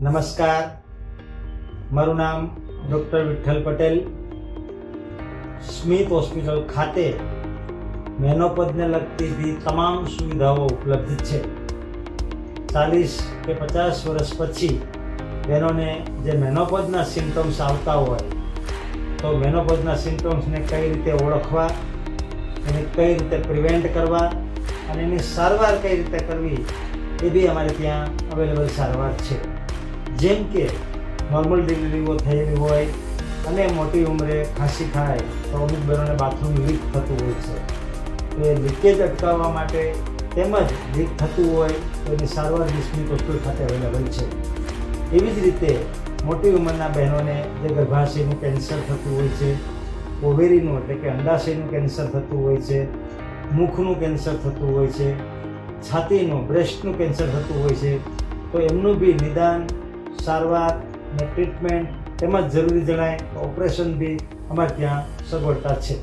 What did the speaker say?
નમસ્કાર, મારું નામ ડૉક્ટર વિઠ્ઠલ પટેલ. સ્મિત હોસ્પિટલ ખાતે મેનોપોઝને લગતી તમામ સુવિધાઓ ઉપલબ્ધ છે. 40 કે 50 વર્ષ પછી બહેનોને જે મેનોપોઝના સિમ્ટમ્સ આવતા હોય તો મેનોપોઝના સિમ્ટમ્સને કઈ રીતે ઓળખવા, એને કઈ રીતે પ્રિવેન્ટ કરવા અને એની સારવાર કઈ રીતે કરવી એ બી અમારે ત્યાં અવેલેબલ સારવાર છે. જેમ કે નોર્મલ ડિલિવરીઓ થયેલી હોય અને મોટી ઉંમરે ખાંસી થાય તો અમુક બહેનોને બાથરૂમ લીક થતું હોય છે, તો એ લીકેજ અટકાવવા માટે તેમજ લીક થતું હોય તો એની સારવાર સ્મિત હોસ્પિટલ ખાતે અવેલેબલ છે. એવી જ રીતે મોટી ઉંમરના બહેનોને જે ગર્ભાશયનું કેન્સર થતું હોય છે, ઓવેરીનું એટલે કે અંડાશયનું કેન્સર થતું હોય છે, મુખનું કેન્સર થતું હોય છે, છાતીનું બ્રેસ્ટનું કેન્સર થતું હોય છે, તો એમનું બી નિદાન, સારવાર અને ટ્રીટમેન્ટ તેમજ જરૂરી જણાય તો ઓપરેશન બી અમારે ત્યાં સગવડતા છે.